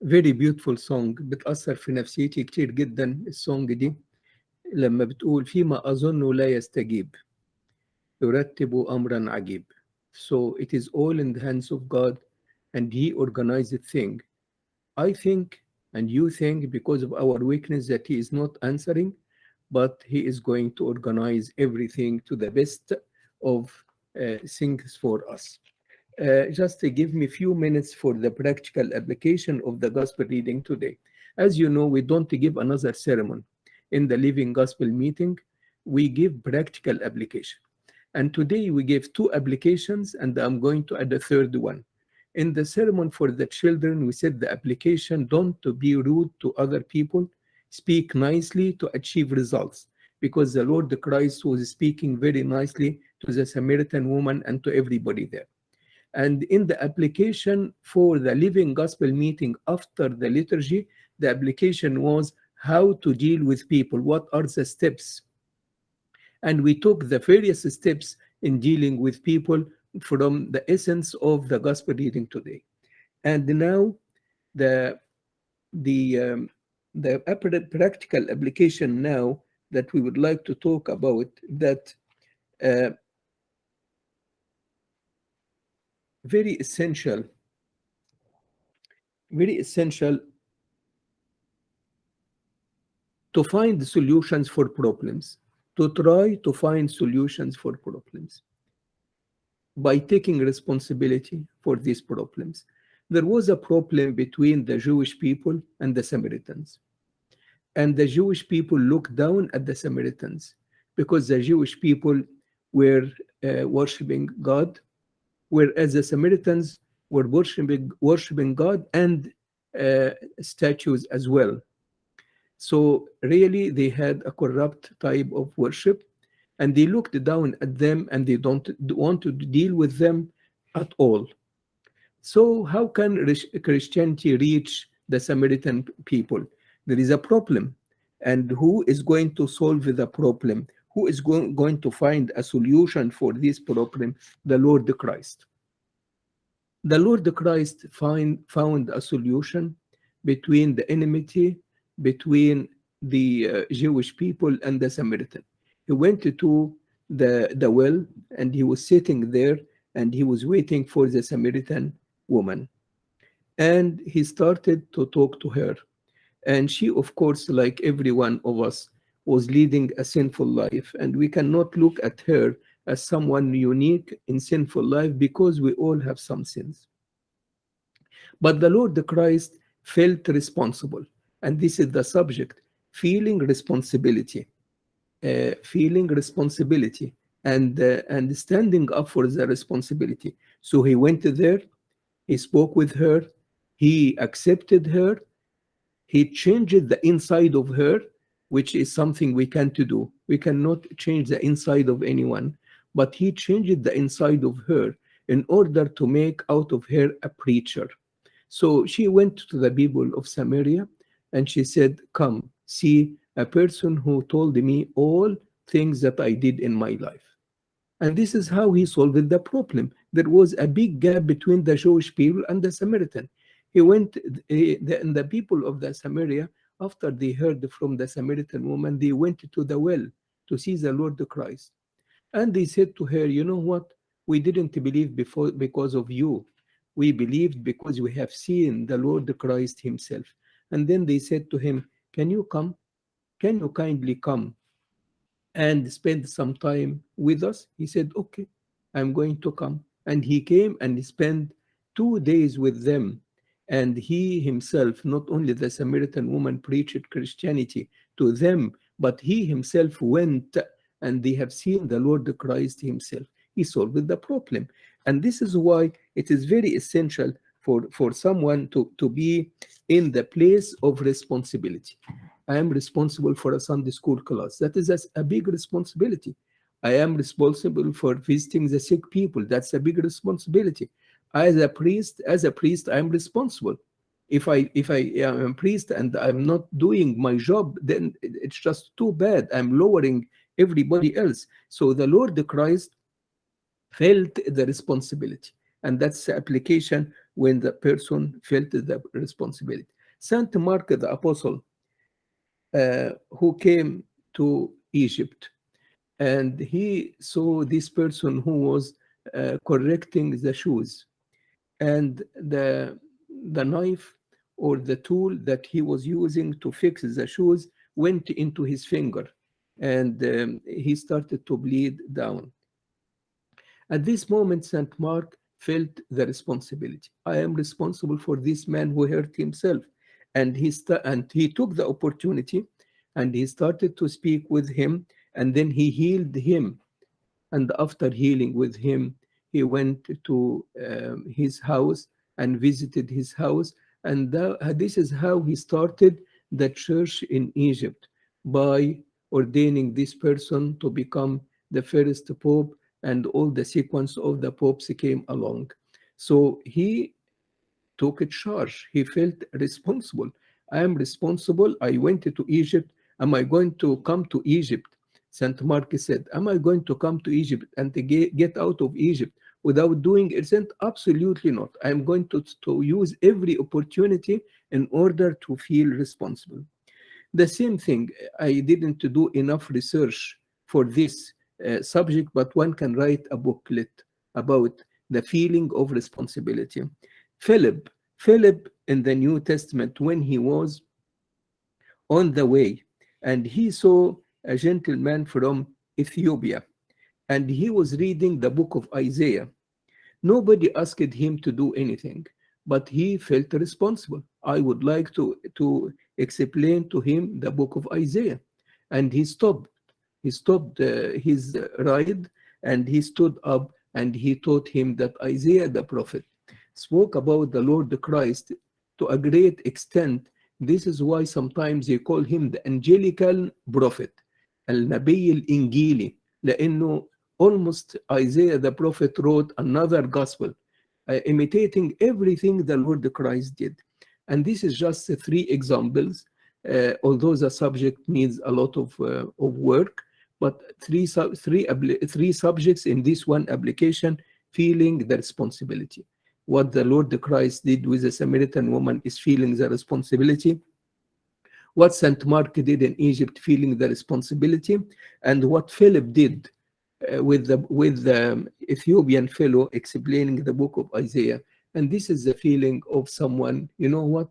very beautiful song بتأثر في نفسيتي كتير جدا السونج دي لما بتقول فيما أظن لا يستجيب يرتب أمرا عجيب. So it is all in the hands of God and He organizes things. I think and you think because of our weakness that He is not answering, but He is going to organize everything to the best of things for us. Just to give me a few minutes for the practical application of the gospel reading today. As you know, we don't give another sermon in the Living Gospel meeting. We give practical application. And today we gave two applications, and I'm going to add a third one. In the sermon for the children, we said the application don't to be rude to other people, speak nicely to achieve results, because the Lord Christ was speaking very nicely to the Samaritan woman and to everybody there. And in the application for the Living Gospel meeting after the liturgy, the application was how to deal with people. What are the steps? And we took the various steps in dealing with people from the essence of the Gospel reading today. And now the practical application now that we would like to talk about that uh, very essential, very essential to find solutions for problems, to try to find solutions for problems by taking responsibility for these problems. There was a problem between the Jewish people and the Samaritans. And the Jewish people looked down at the Samaritans because the Jewish people were worshiping God, whereas the Samaritans were worshiping God and statues as well. So really, they had a corrupt type of worship, and they looked down at them, and they don't want to deal with them at all. So how can Christianity reach the Samaritan people? There is a problem, and who is going to solve the problem? Who is going to find a solution for this problem? The Lord Christ. The Lord Christ found a solution between the enmity between the Jewish people and the Samaritan. He went to the well, and he was sitting there, and he was waiting for the Samaritan woman. And he started to talk to her. And she, of course, like every one of us, was leading a sinful life. And we cannot look at her as someone unique in sinful life because we all have some sins. But the Lord Christ felt responsible. And this is the subject, feeling responsibility, and standing up for the responsibility. So he went there, he spoke with her, he accepted her, he changed the inside of her, which is something we can't do. We cannot change the inside of anyone, but he changed the inside of her in order to make out of her a preacher. So she went to the people of Samaria and she said, come, see a person who told me all things that I did in my life. And this is how he solved the problem. There was a big gap between the Jewish people and the Samaritan. He went, the people of the Samaria, after they heard from the Samaritan woman, they went to the well to see the Lord Christ. And they said to her, you know what? We didn't believe before because of you. We believed because we have seen the Lord Christ himself. And then they said to him, can you come? Can you kindly come and spend some time with us? He said, okay, I'm going to come. And he came and he spent 2 days with them. And he himself, not only the Samaritan woman preached Christianity to them, but he himself went and they have seen the Lord Christ himself. He solved the problem. And this is why it is very essential for someone to be in the place of responsibility. I am responsible for a Sunday school class. That is a big responsibility. I am responsible for visiting the sick people. That's a big responsibility. As a priest, I am responsible. If I am a priest and I'm not doing my job, then it's just too bad. I'm lowering everybody else. So the Lord Christ felt the responsibility. And that's the application when the person felt the responsibility. Saint Mark the Apostle, who came to Egypt, and he saw this person who was correcting the shoes, and the knife or the tool that he was using to fix the shoes went into his finger, and he started to bleed down. At this moment, St. Mark felt the responsibility. I am responsible for this man who hurt himself. And he took the opportunity, and he started to speak with him, and then he healed him. And after healing with him, he went to his house and visited his house. And this is how he started the church in Egypt, by ordaining this person to become the first pope, and all the sequence of the popes came along. So he took a charge. He felt responsible. I am responsible. I went to Egypt. Am I going to come to Egypt? St. Mark said, am I going to come to Egypt and to get out of Egypt without doing it? Absolutely not. I'm going to use every opportunity in order to feel responsible. The same thing, I didn't do enough research for this subject, but one can write a booklet about the feeling of responsibility. Philip in the New Testament, when he was on the way, and he saw a gentleman from Ethiopia, and he was reading the book of Isaiah. Nobody asked him to do anything, but he felt responsible. I would like to explain to him the book of Isaiah. And he stopped. He stopped his ride, and he stood up, and he taught him that Isaiah the prophet spoke about the Lord Christ to a great extent. This is why sometimes they call him the angelical prophet, النبي الإنجيلي, لأنه almost Isaiah the prophet wrote another gospel, imitating everything the Lord Christ did. And this is just 3 examples, although the subject needs a lot of work, but three subjects in this one application, feeling the responsibility. What the Lord Christ did with the Samaritan woman is feeling the responsibility. What St. Mark did in Egypt, feeling the responsibility, and what Philip did with the Ethiopian fellow, explaining the book of Isaiah. And this is the feeling of someone, you know what,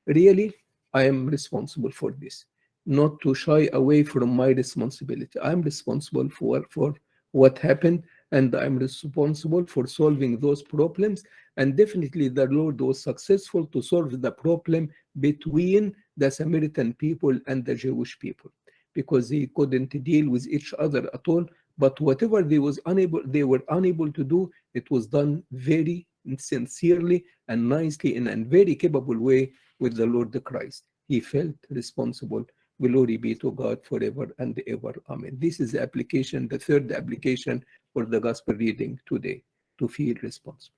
really, I am responsible for this. Not to shy away from my responsibility. I'm responsible for what happened, and I'm responsible for solving those problems. And definitely the Lord was successful to solve the problem between the Samaritan people and the Jewish people, because they couldn't deal with each other at all. But whatever they were unable to do, it was done very sincerely and nicely in a very capable way with the Lord Christ. He felt responsible. Glory be to God forever and ever. Amen. This is the application, the third application for the gospel reading today, to feel responsible.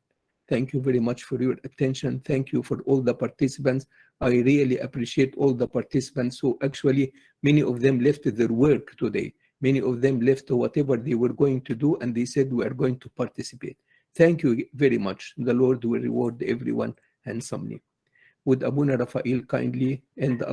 Thank you very much for your attention. Thank you for all the participants. I really appreciate all the participants who actually, many of them left their work today. Many of them left whatever they were going to do, and they said, we are going to participate. Thank you very much. The Lord will reward everyone handsomely. Would Abuna Raphael kindly end the